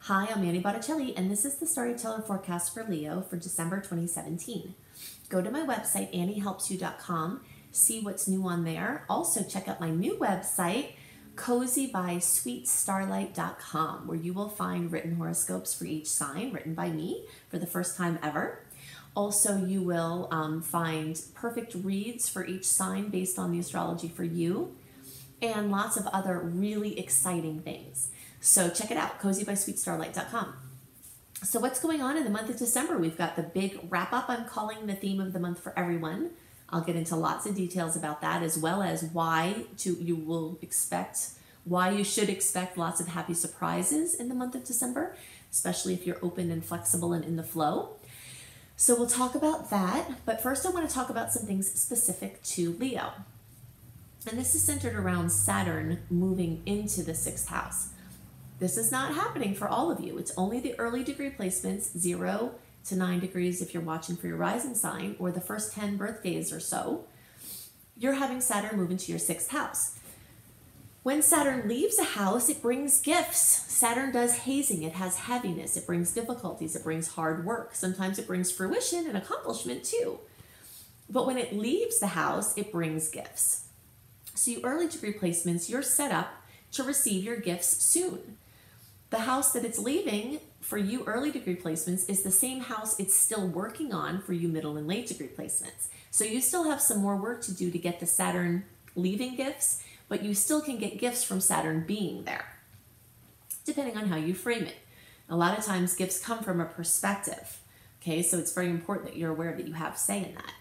Hi, I'm Manny Botticelli, and this is the Storyteller Forecast for Leo for December 2017. Go to my website, anniehelpsyou.com, see what's new on there. Also, check out my new website, cozybysweetstarlight.com, where you will find written horoscopes for each sign, written by me for the first time ever. Also, you will find perfect reads for each sign based on the astrology for you, and lots of other really exciting things. So check it out, cozybysweetstarlight.com. So what's going on in the month of December? We've got the big wrap up I'm calling the theme of the month for everyone. I'll get into lots of details about that, as well as why you should expect lots of happy surprises in the month of December, especially if you're open and flexible and in the flow. So we'll talk about that, but first I want to talk about some things specific to Leo. And this is centered around Saturn moving into the 6th house. This is not happening for all of you. It's only the early degree placements, 0 to 9 degrees if you're watching for your rising sign, or the first 10 birthdays or so. You're having Saturn move into your 6th house. When Saturn leaves a house, it brings gifts. Saturn does hazing. It has heaviness. It brings difficulties. It brings hard work. Sometimes it brings fruition and accomplishment too. But when it leaves the house, it brings gifts. So you early degree placements, you're set up to receive your gifts soon. The house that it's leaving for you early degree placements is the same house it's still working on for you middle and late degree placements. So you still have some more work to do to get the Saturn leaving gifts, but you still can get gifts from Saturn being there, depending on how you frame it. A lot of times gifts come from a perspective, okay? So it's very important that you're aware that you have say in that.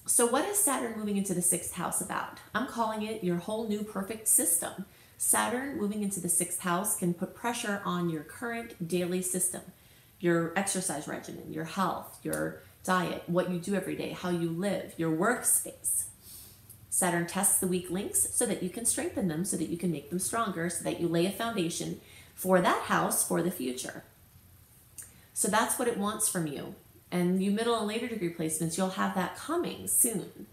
So what is Saturn moving into the 6th house about? I'm calling it your whole new perfect system. Saturn moving into the 6th house can put pressure on your current daily system, your exercise regimen, your health, your diet, what you do every day, how you live, your workspace. Saturn tests the weak links so that you can strengthen them, so that you can make them stronger, so that you lay a foundation for that house for the future. So that's what it wants from you. And you middle and later degree placements, you'll have that coming soon.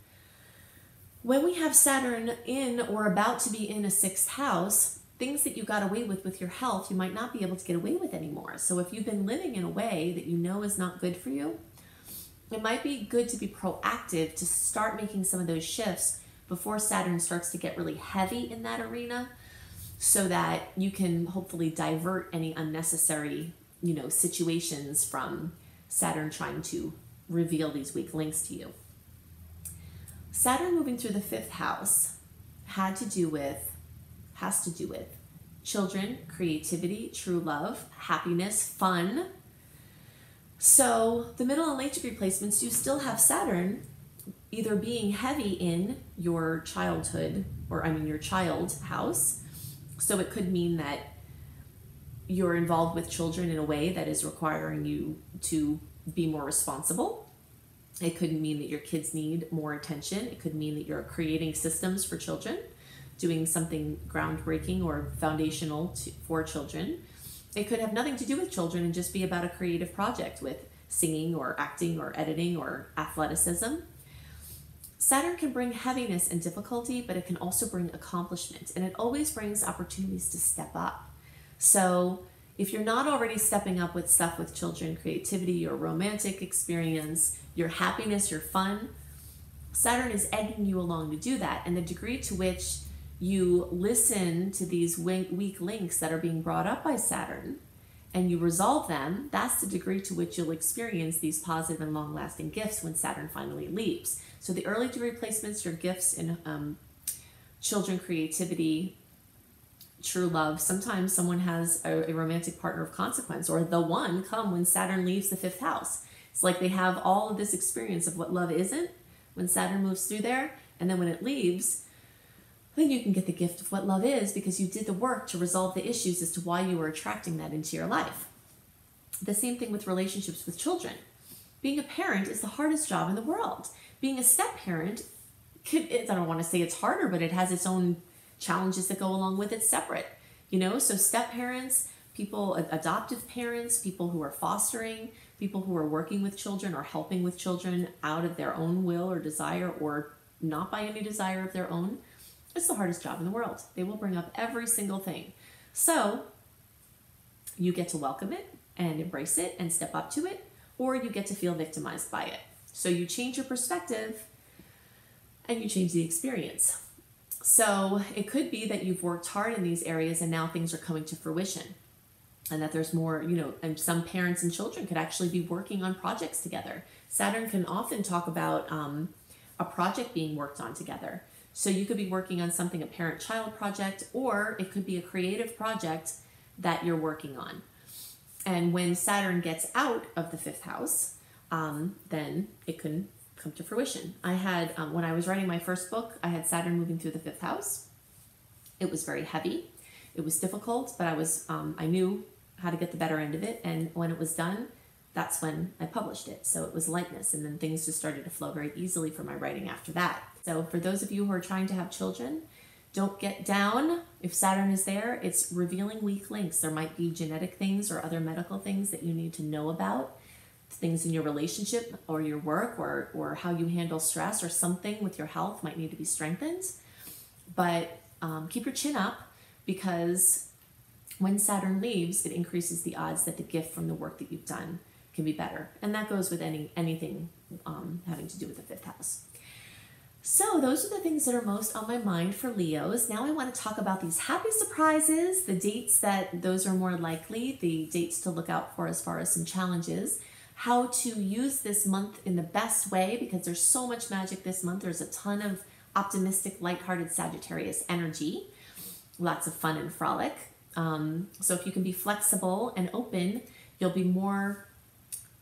When we have Saturn in or about to be in a 6th house, things that you got away with your health, you might not be able to get away with anymore. So if you've been living in a way that you know is not good for you, it might be good to be proactive to start making some of those shifts before Saturn starts to get really heavy in that arena, so that you can hopefully divert any unnecessary, situations from Saturn trying to reveal these weak links to you. Saturn moving through the 5th house has to do with children, creativity, true love, happiness, fun. So the middle and late degree placements, you still have Saturn either being heavy in your childhood, your child house. So it could mean that you're involved with children in a way that is requiring you to be more responsible. It could mean that your kids need more attention. It could mean that you're creating systems for children, doing something groundbreaking or foundational for children. It could have nothing to do with children and just be about a creative project with singing or acting or editing or athleticism. Saturn can bring heaviness and difficulty, but it can also bring accomplishment, and it always brings opportunities to step up. So if you're not already stepping up with stuff with children, creativity, your romantic experience, your happiness, your fun, Saturn is egging you along to do that. And the degree to which you listen to these weak links that are being brought up by Saturn and you resolve them, that's the degree to which you'll experience these positive and long-lasting gifts when Saturn finally leaves. So the early degree placements, your gifts in children, creativity, true love. Sometimes someone has a romantic partner of consequence, or the one come when Saturn leaves the 5th house. It's like they have all of this experience of what love isn't when Saturn moves through there, and then when it leaves, then you can get the gift of what love is because you did the work to resolve the issues as to why you were attracting that into your life. The same thing with relationships with children. Being a parent is the hardest job in the world. Being a step-parent, I don't want to say it's harder, but it has its own challenges that go along with it separate. So step-parents, people, adoptive parents, people who are fostering, people who are working with children or helping with children out of their own will or desire or not by any desire of their own, it's the hardest job in the world. They will bring up every single thing. So you get to welcome it and embrace it and step up to it, or you get to feel victimized by it. So you change your perspective and you change the experience. So it could be that you've worked hard in these areas and now things are coming to fruition, and that there's more, and some parents and children could actually be working on projects together. Saturn can often talk about a project being worked on together. So you could be working on something, a parent-child project, or it could be a creative project that you're working on. And when Saturn gets out of the 5th house, then it can come to fruition. I had, when I was writing my first book, I had Saturn moving through the 5th house. It was very heavy. It was difficult, but I knew how to get the better end of it. And when it was done, that's when I published it. So it was lightness, and then things just started to flow very easily for my writing after that. So for those of you who are trying to have children, don't get down. If Saturn is there, it's revealing weak links. There might be genetic things or other medical things that you need to know about, things in your relationship or your work or how you handle stress, or something with your health might need to be strengthened. But keep your chin up, because when Saturn leaves, it increases the odds that the gift from the work that you've done can be better. And that goes with anything having to do with the 5th house. So those are the things that are most on my mind for Leos. Now I want to talk about these happy surprises, the dates that those are more likely, the dates to look out for as far as some challenges, how to use this month in the best way, because there's so much magic this month. There's a ton of optimistic, lighthearted Sagittarius energy, lots of fun and frolic. So if you can be flexible and open, you'll be more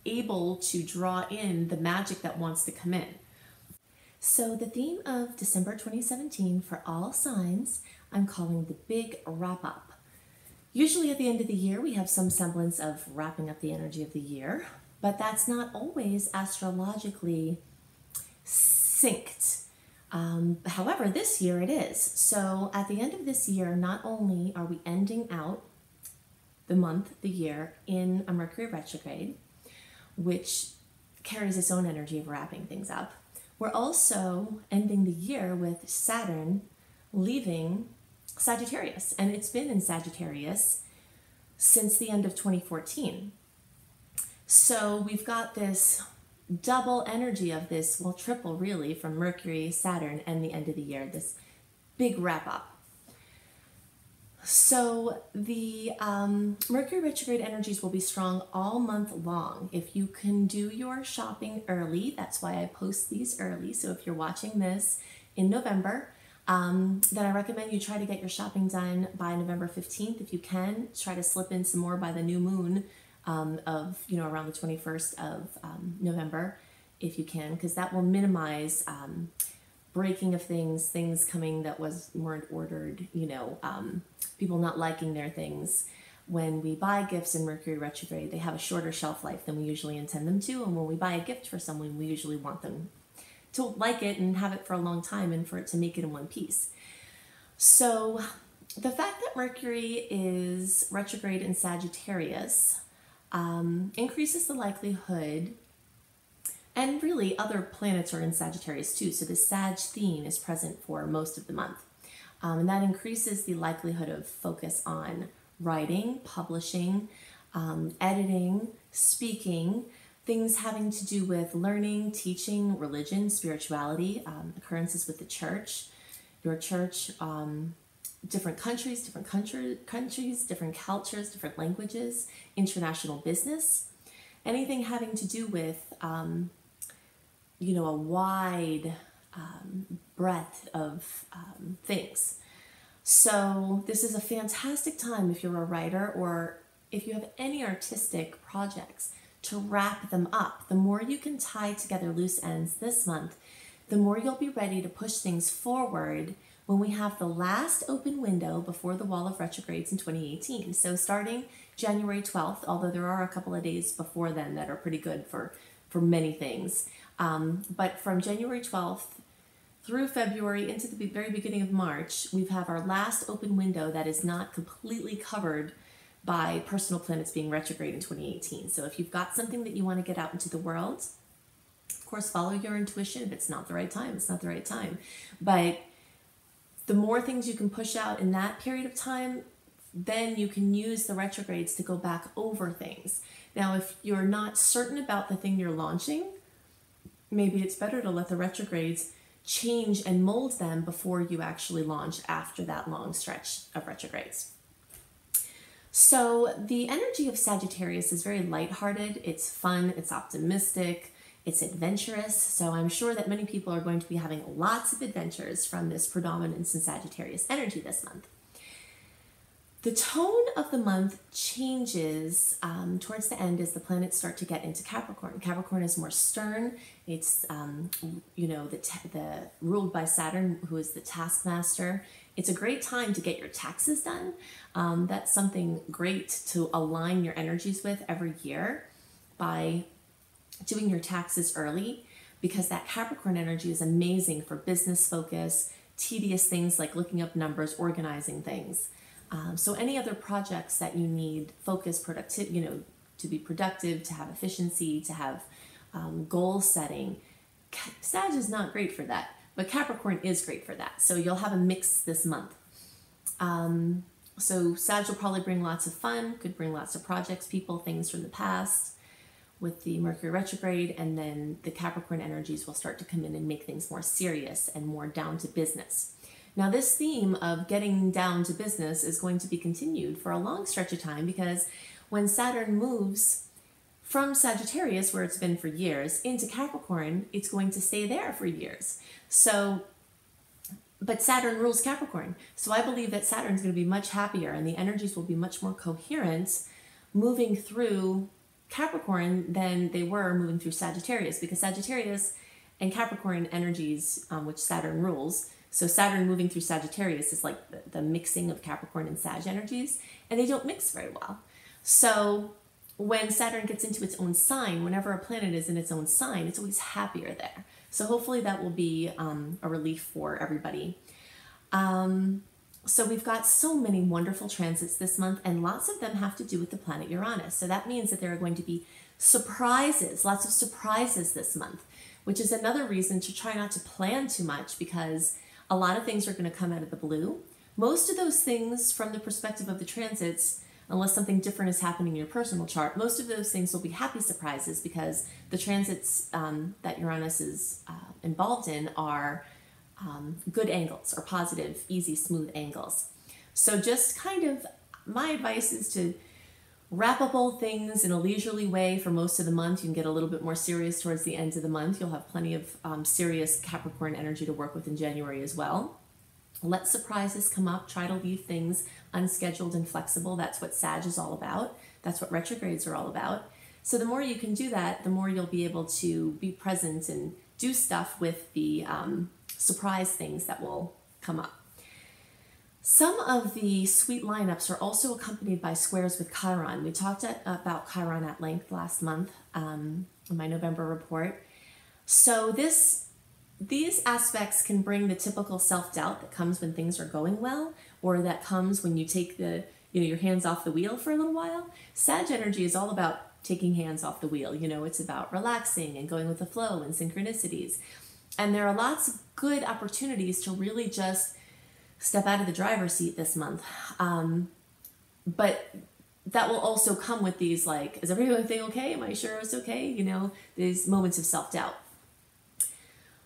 able to draw in the magic that wants to come in. So the theme of December 2017 for all signs, I'm calling the big wrap up. Usually at the end of the year, we have some semblance of wrapping up the energy of the year, but that's not always astrologically synced. However, this year it is. So at the end of this year, not only are we ending out the month, the year, in a Mercury retrograde, which carries its own energy of wrapping things up, we're also ending the year with Saturn leaving Sagittarius. And it's been in Sagittarius since the end of 2014. So we've got this double energy of this, well, triple really, from Mercury, Saturn, and the end of the year, this big wrap up. So the Mercury retrograde energies will be strong all month long. If you can do your shopping early, that's why I post these early. So if you're watching this in November, then I recommend you try to get your shopping done by November 15th. If you can, try to slip in some more by the new moon of, around the 21st of November, if you can, because that will minimize breaking of things coming that weren't ordered, people not liking their things. When we buy gifts in Mercury retrograde, they have a shorter shelf life than we usually intend them to. And when we buy a gift for someone, we usually want them to like it and have it for a long time and for it to make it in one piece. So the fact that Mercury is retrograde in Sagittarius increases the likelihood, and really other planets are in Sagittarius too, so the Sag theme is present for most of the month. And that increases the likelihood of focus on writing, publishing, editing, speaking, things having to do with learning, teaching, religion, spirituality, occurrences with the church, your church, different countries, different different cultures, different languages, international business, anything having to do with, a wide breadth of things. So this is a fantastic time if you're a writer or if you have any artistic projects to wrap them up. The more you can tie together loose ends this month, the more you'll be ready to push things forward when we have the last open window before the wall of retrogrades in 2018. So starting January 12th, although there are a couple of days before then that are pretty good for many things. But from January 12th through February into the very beginning of March, we have our last open window that is not completely covered by personal planets being retrograde in 2018. So if you've got something that you want to get out into the world, of course, follow your intuition. If it's not the right time, it's not the right time. But the more things you can push out in that period of time, then you can use the retrogrades to go back over things. Now, if you're not certain about the thing you're launching, maybe it's better to let the retrogrades change and mold them before you actually launch after that long stretch of retrogrades. So the energy of Sagittarius is very lighthearted. It's fun, it's optimistic, it's adventurous. So I'm sure that many people are going to be having lots of adventures from this predominance in Sagittarius energy this month. The tone of the month changes towards the end as the planets start to get into Capricorn. Capricorn is more stern. It's, the ruled by Saturn, who is the taskmaster. It's a great time to get your taxes done. That's something great to align your energies with every year by doing your taxes early, because that Capricorn energy is amazing for business focus, tedious things like looking up numbers, organizing things. So any other projects that you need focus, to be productive, to have efficiency, to have goal setting, Sag is not great for that, but Capricorn is great for that. So you'll have a mix this month. So Sag will probably bring lots of fun, could bring lots of projects, people, things from the past with the Mercury retrograde, and then the Capricorn energies will start to come in and make things more serious and more down to business. Now, this theme of getting down to business is going to be continued for a long stretch of time, because when Saturn moves from Sagittarius, where it's been for years, into Capricorn, it's going to stay there for years. But Saturn rules Capricorn. So I believe that Saturn's going to be much happier and the energies will be much more coherent moving through Capricorn than they were moving through Sagittarius, because Sagittarius and Capricorn energies, which Saturn rules, so Saturn moving through Sagittarius is like the mixing of Capricorn and Sag energies, and they don't mix very well. So when Saturn gets into its own sign, whenever a planet is in its own sign, it's always happier there. So hopefully that will be a relief for everybody. So we've got so many wonderful transits this month, and lots of them have to do with the planet Uranus. So that means that there are going to be surprises, lots of surprises this month, which is another reason to try not to plan too much, because a lot of things are going to come out of the blue. Most of those things, from the perspective of the transits, unless something different is happening in your personal chart, most of those things will be happy surprises, because the transits that Uranus is involved in are good angles, or positive, easy, smooth angles. So just kind of, my advice is to wrap up all things in a leisurely way for most of the month. You can get a little bit more serious towards the end of the month. You'll have plenty of serious Capricorn energy to work with in January as well. Let surprises come up. Try to leave things unscheduled and flexible. That's what Sag is all about. That's what retrogrades are all about. So the more you can do that, the more you'll be able to be present and do stuff with the surprise things that will come up. Some of the sweet lineups are also accompanied by squares with Chiron. We talked about Chiron at length last month in my November report. So these aspects can bring the typical self-doubt that comes when things are going well, or that comes when you take your hands off the wheel for a little while. Sag energy is all about taking hands off the wheel. It's about relaxing and going with the flow and synchronicities. And there are lots of good opportunities to really just step out of the driver's seat this month. But that will also come with these, like, is everything okay? Am I sure it's okay? These moments of self-doubt.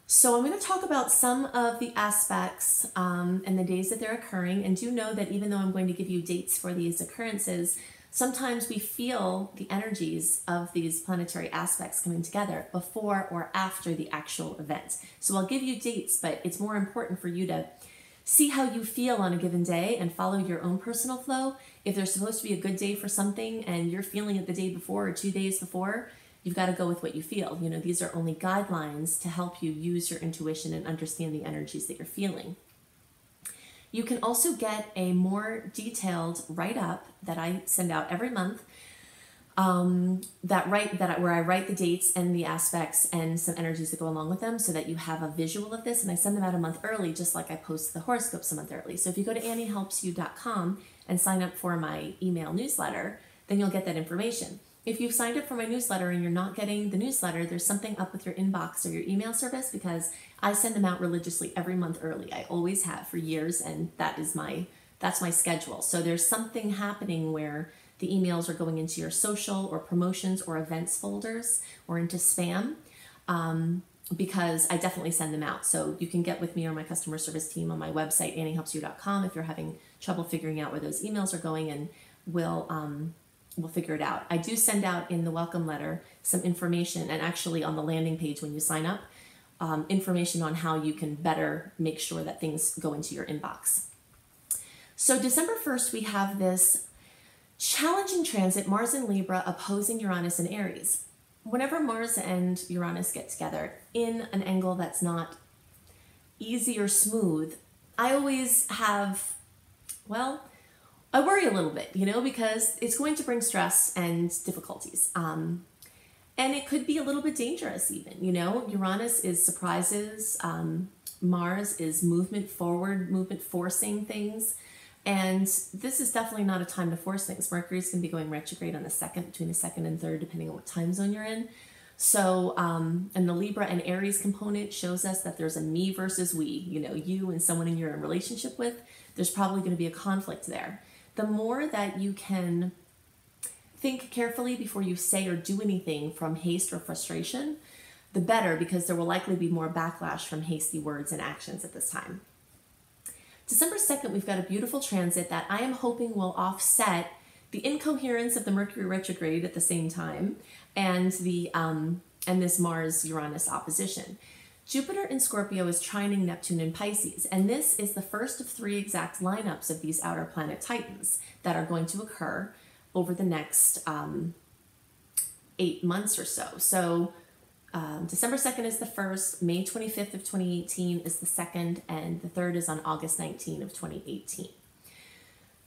So I'm going to talk about some of the aspects and the days that they're occurring. And do know that even though I'm going to give you dates for these occurrences, sometimes we feel the energies of these planetary aspects coming together before or after the actual event. So I'll give you dates, but it's more important for you to see how you feel on a given day and follow your own personal flow. If there's supposed to be a good day for something and you're feeling it the day before or 2 days before, you've got to go with what you feel. These are only guidelines to help you use your intuition and understand the energies that you're feeling. You can also get a more detailed write-up that I send out every month, where I write the dates and the aspects and some energies that go along with them, so that you have a visual of this. And I send them out a month early, just like I post the horoscopes a month early. So if you go to AnnieHelpsYou.com and sign up for my email newsletter, then you'll get that information. If you've signed up for my newsletter and you're not getting the newsletter, there's something up with your inbox or your email service, because I send them out religiously every month early. I always have for years, and that is my that's my schedule. So there's something happening where the emails are going into your social or promotions or events folders or into spam, because I definitely send them out. So you can get with me or my customer service team on my website, anniehelpsyou.com, if you're having trouble figuring out where those emails are going, and we'll figure it out. I do send out in the welcome letter some information, and actually on the landing page when you sign up, information on how you can better make sure that things go into your inbox. So December 1st, we have this challenging transit, Mars in Libra opposing Uranus in Aries. Whenever Mars and Uranus get together in an angle that's not easy or smooth, I always have, well, I worry a little bit, because it's going to bring stress and difficulties. And it could be a little bit dangerous even, Uranus is surprises. Mars is movement forward, movement forcing things. And this is definitely not a time to force things. Mercury's going to be going retrograde on the 2nd, between the 2nd and 3rd, depending on what time zone you're in. So, and the Libra and Aries component shows us that there's a me versus we, you and someone you're in relationship with, there's probably going to be a conflict there. The more that you can think carefully before you say or do anything from haste or frustration, the better, because there will likely be more backlash from hasty words and actions at this time. December 2nd, we've got a beautiful transit that I am hoping will offset the incoherence of the Mercury retrograde at the same time and this Mars-Uranus opposition. Jupiter in Scorpio is trining Neptune in Pisces, and this is the first of 3 exact lineups of these outer planet titans that are going to occur over the next 8 months or so. So December 2nd is the first, May 25th of 2018 is the second, and the third is on August 19th of 2018.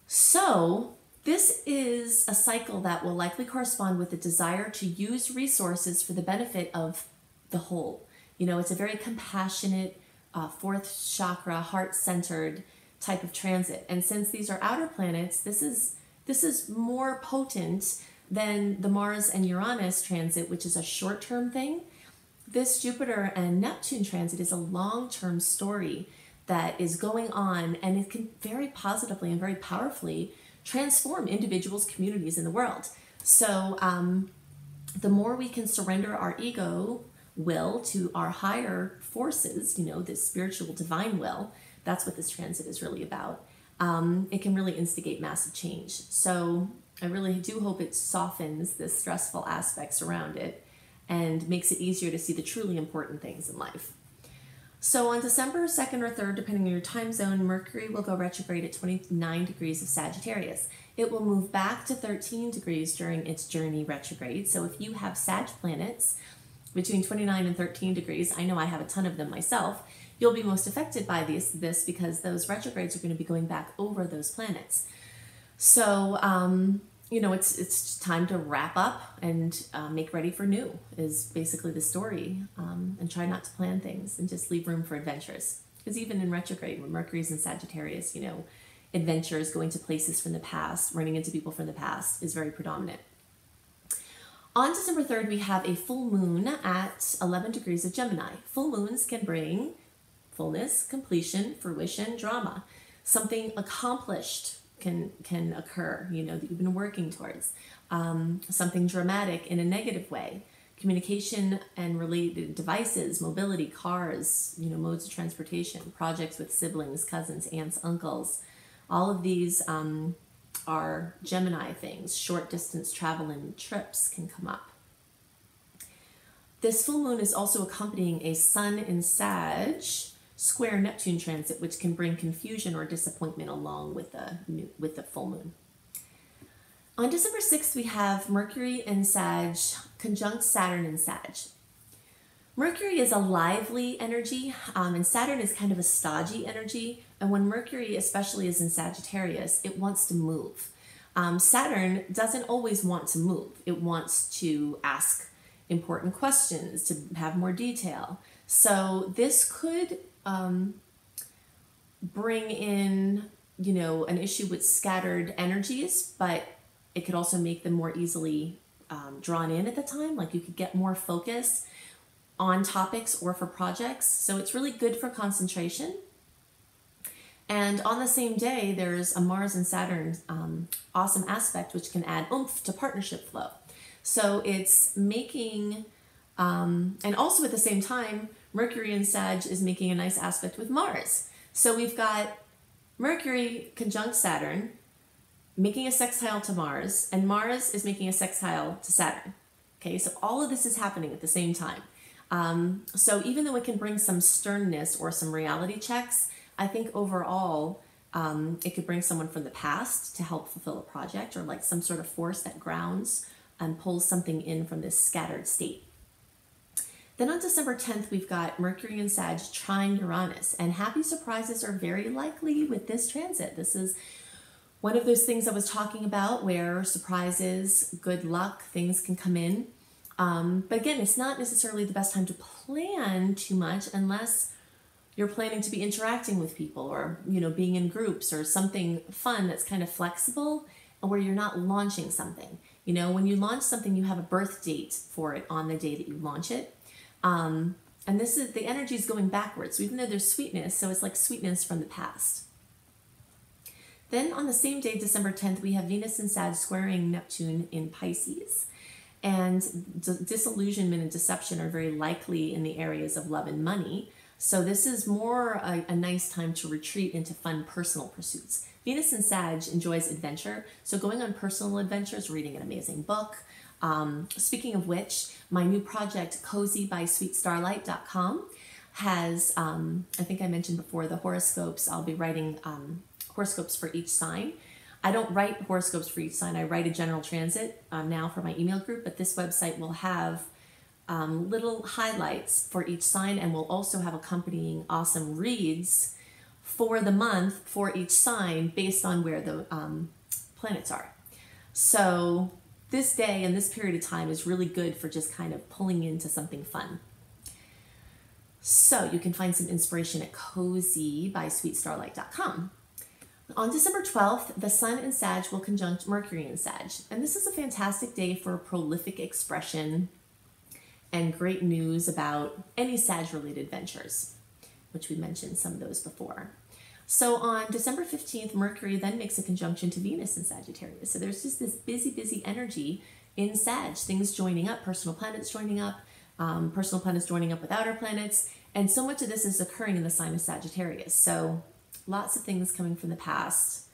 So this is a cycle that will likely correspond with the desire to use resources for the benefit of the whole. It's a very compassionate, 4th chakra, heart-centered type of transit. And since these are outer planets, this is more potent than the Mars and Uranus transit, which is a short-term thing. This Jupiter and Neptune transit is a long-term story that is going on, and it can very positively and very powerfully transform individuals, communities in the world. So the more we can surrender our ego will to our higher forces, this spiritual divine will, that's what this transit is really about. It can really instigate massive change. So I really do hope it softens the stressful aspects around it and makes it easier to see the truly important things in life. So on December 2nd or 3rd, depending on your time zone, Mercury will go retrograde at 29 degrees of Sagittarius. It will move back to 13 degrees during its journey retrograde. So if you have Sag planets between 29 and 13 degrees, I know I have a ton of them myself, you'll be most affected by this because those retrogrades are going to be going back over those planets. So, it's time to wrap up and make ready for new is basically the story, and try not to plan things and just leave room for adventures. Because even in retrograde, when Mercury's in Sagittarius, adventures, going to places from the past, running into people from the past is very predominant. On December 3rd, we have a full moon at 11 degrees of Gemini. Full moons can bring fullness, completion, fruition, drama. Something accomplished can occur, that you've been working towards. Something dramatic in a negative way. Communication and related devices, mobility, cars, modes of transportation, projects with siblings, cousins, aunts, uncles. All of these are Gemini things. Short distance travel and trips can come up. This full moon is also accompanying a Sun in Sag square Neptune transit, which can bring confusion or disappointment along with the full moon. On December 6th, we have Mercury in Sag conjunct Saturn in Sag. Mercury is a lively energy, and Saturn is kind of a stodgy energy. And when Mercury especially is in Sagittarius, it wants to move. Saturn doesn't always want to move. It wants to ask important questions, to have more detail. So this could bring in, an issue with scattered energies, but it could also make them more easily drawn in at the time. Like you could get more focus on topics or for projects. So it's really good for concentration. And on the same day, there's a Mars and Saturn awesome aspect, which can add oomph to partnership flow. So it's making, and also at the same time, Mercury in Sag is making a nice aspect with Mars. So we've got Mercury conjunct Saturn, making a sextile to Mars, and Mars is making a sextile to Saturn. Okay, so all of this is happening at the same time. So even though it can bring some sternness or some reality checks, I think overall it could bring someone from the past to help fulfill a project, or like some sort of force that grounds and pulls something in from this scattered state. Then on December 10th, we've got Mercury in Sag trine Uranus, and happy surprises are very likely with this transit. This is one of those things I was talking about where surprises, good luck, things can come in. But again, it's not necessarily the best time to plan too much unless you're planning to be interacting with people, or, you know, being in groups or something fun that's kind of flexible and where you're not launching something. You know, when you launch something, you have a birth date for it on the day that you launch it. And this is, the energy is going backwards. So even though there's sweetness, so it's like sweetness from the past. Then on the same day, December 10th, we have Venus in Sag squaring Neptune in Pisces. And disillusionment and deception are very likely in the areas of love and money. So this is more a nice time to retreat into fun personal pursuits. Venus in Sag enjoys adventure. So going on personal adventures, reading an amazing book. Speaking of which, my new project, CozyBySweetStarlight.com, has, I think I mentioned before, the horoscopes. I'll be writing horoscopes for each sign. I don't write horoscopes for each sign. I write a general transit now for my email group, but this website will have little highlights for each sign, and we'll also have accompanying awesome reads for the month for each sign based on where the planets are. So this day and this period of time is really good for just kind of pulling into something fun. So you can find some inspiration at CozyBySweetStarlight.com. On December 12th, the Sun in Sag will conjunct Mercury in Sag. And this is a fantastic day for prolific expression and great news about any Sag-related ventures, which we mentioned some of those before. So on December 15th, Mercury then makes a conjunction to Venus in Sagittarius. So there's just this busy energy in Sag, things joining up, personal planets joining up, personal planets joining up with outer planets. And so much of this is occurring in the sign of Sagittarius. So lots of things coming from the past.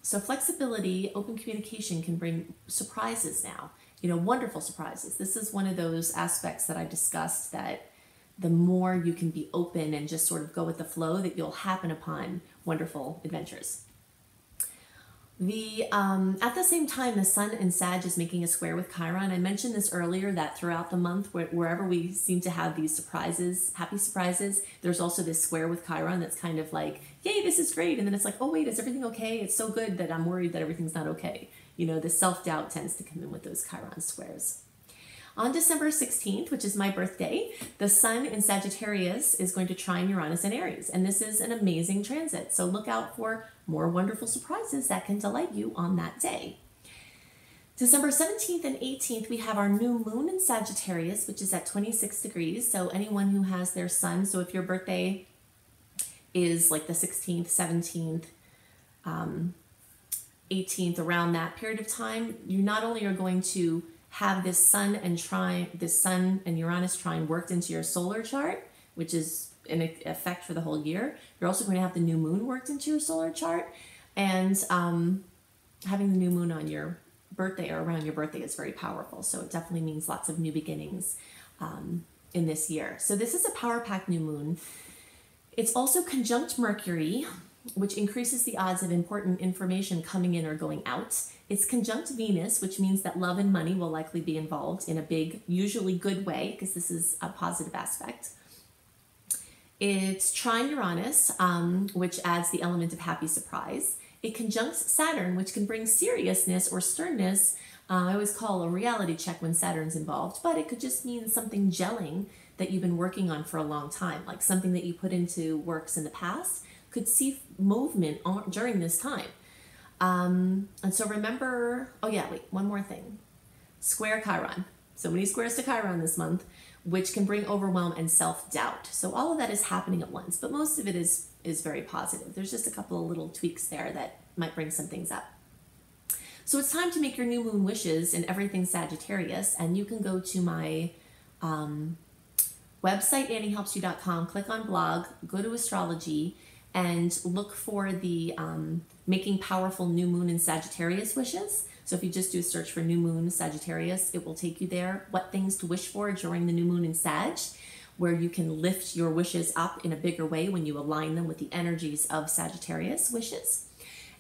So flexibility, open communication can bring surprises now, you know, wonderful surprises. This is one of those aspects that I discussed, that the more you can be open and just sort of go with the flow, that you'll happen upon wonderful adventures. At the same time, the Sun in Sag is making a square with Chiron. I mentioned this earlier, that throughout the month, wherever we seem to have these surprises, happy surprises, there's also this square with Chiron that's kind of like, yay, this is great. And then it's like, oh wait, is everything okay? It's so good that I'm worried that everything's not okay. You know, the self-doubt tends to come in with those Chiron squares. On December 16th, which is my birthday, the Sun in Sagittarius is going to trine Uranus in Aries. And this is an amazing transit. So look out for more wonderful surprises that can delight you on that day. December 17th and 18th, we have our new moon in Sagittarius, which is at 26 degrees. So anyone who has their sun, so if your birthday is like the 16th, 17th, 18th, around that period of time, you not only are going to have this Sun and Uranus trine worked into your solar chart, which is in effect for the whole year. You're also going to have the new moon worked into your solar chart, and having the new moon on your birthday or around your birthday is very powerful. So it definitely means lots of new beginnings in this year. So this is a power-packed new moon. It's also conjunct Mercury, which increases the odds of important information coming in or going out. It's conjunct Venus, which means that love and money will likely be involved in a big, usually good way, because this is a positive aspect. It's trine Uranus, which adds the element of happy surprise. It conjuncts Saturn, which can bring seriousness or sternness. I always call a reality check when Saturn's involved, but it could just mean something gelling that you've been working on for a long time, like something that you put into works in the past could see movement during this time. And so remember, oh yeah, wait, one more thing. Square Chiron. So many squares to Chiron this month, which can bring overwhelm and self-doubt. So all of that is happening at once, but most of it is is very positive. There's just a couple of little tweaks there that might bring some things up. So it's time to make your new moon wishes in everything Sagittarius, and you can go to my website, anniehelpsyou.com, click on blog, go to astrology, and look for the making powerful new moon in Sagittarius wishes. So if you just do a search for new moon Sagittarius, it will take you there. What things to wish for during the new moon in Sag, where you can lift your wishes up in a bigger way when you align them with the energies of Sagittarius wishes.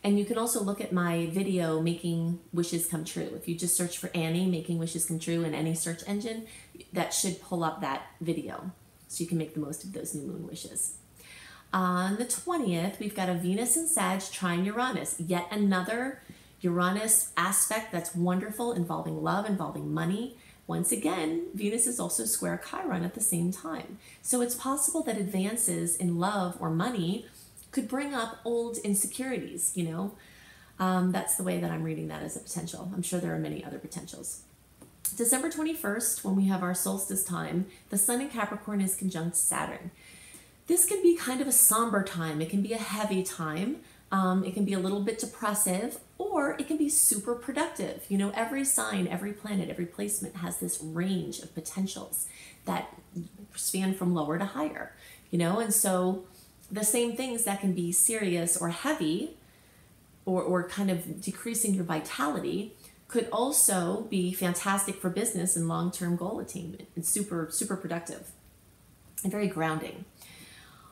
And you can also look at my video, Making Wishes Come True. If you just search for Annie, Making Wishes Come True in any search engine, that should pull up that video. So you can make the most of those new moon wishes. On the 20th, we've got a Venus in Sag trine Uranus. Yet another Uranus aspect that's wonderful, involving love, involving money. Once again, Venus is also square Chiron at the same time. So it's possible that advances in love or money could bring up old insecurities, you know. That's the way that I'm reading that as a potential. I'm sure there are many other potentials. December 21st, when we have our solstice time, the Sun in Capricorn is conjunct Saturn. This can be kind of a somber time. It can be a heavy time. It can be a little bit depressive, or it can be super productive. You know, every sign, every planet, every placement has this range of potentials that span from lower to higher, you know, and so the same things that can be serious or heavy or kind of decreasing your vitality could also be fantastic for business and long-term goal attainment and super productive and very grounding.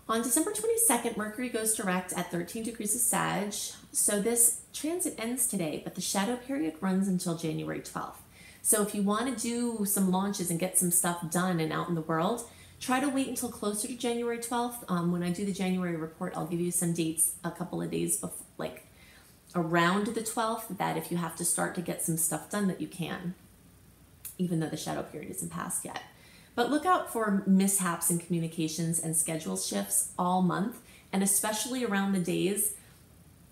On December 22nd, Mercury goes direct at 13 degrees of Sag. So this transit ends today, but the shadow period runs until January 12th. So if you want to do some launches and get some stuff done and out in the world, try to wait until closer to January 12th. When I do the January report, I'll give you some dates a couple of days before, like around the 12th, that if you have to start to get some stuff done that you can, even though the shadow period isn't passed yet. But look out for mishaps in communications and schedule shifts all month, and especially around the days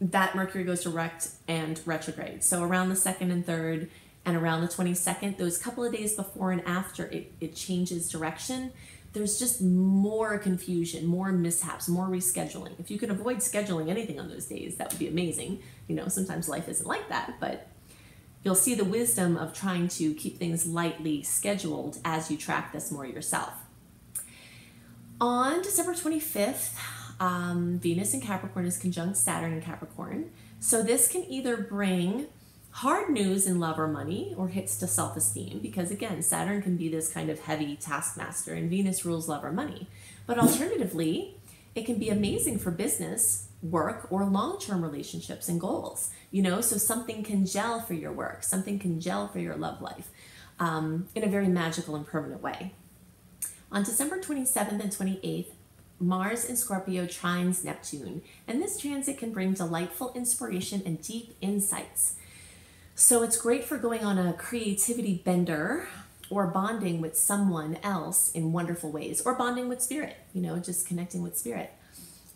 that Mercury goes direct and retrograde. So around the 2nd and 3rd and around the 22nd, those couple of days before and after it changes direction, there's just more confusion, more mishaps, more rescheduling. If you can avoid scheduling anything on those days, that would be amazing. You know, sometimes life isn't like that, but you'll see the wisdom of trying to keep things lightly scheduled as you track this more yourself. On December 25th, Venus in Capricorn is conjunct Saturn in Capricorn. So this can either bring hard news in love or money, or hits to self-esteem, because again, Saturn can be this kind of heavy taskmaster and Venus rules love or money. But alternatively, it can be amazing for business, work, or long-term relationships and goals. You know, so something can gel for your work, something can gel for your love life in a very magical and permanent way. On December 27th and 28th, Mars in Scorpio trines Neptune, and this transit can bring delightful inspiration and deep insights. So it's great for going on a creativity bender or bonding with someone else in wonderful ways, or bonding with spirit, you know, just connecting with spirit.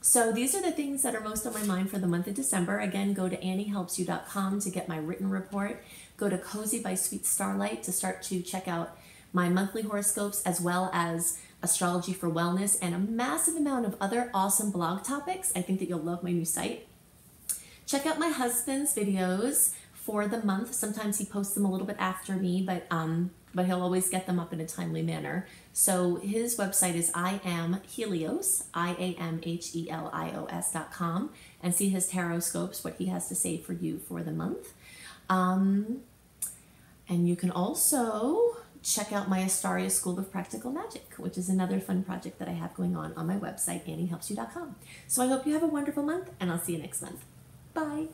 So these are the things that are most on my mind for the month of December. Again, go to anniehelpsyou.com to get my written report. Go to Cozy by Sweet Starlight to start to check out my monthly horoscopes, as well as Astrology for Wellness and a massive amount of other awesome blog topics. I think that you'll love my new site. Check out my husband's videos for the month. Sometimes he posts them a little bit after me, but he'll always get them up in a timely manner. So his website is IamHelios, IamHelios.com, and see his tarot scopes, what he has to say for you for the month. And you can also check out my Astaria School of Practical Magic, which is another fun project that I have going on my website, anniehelpsyou.com. So I hope you have a wonderful month, and I'll see you next month. Bye.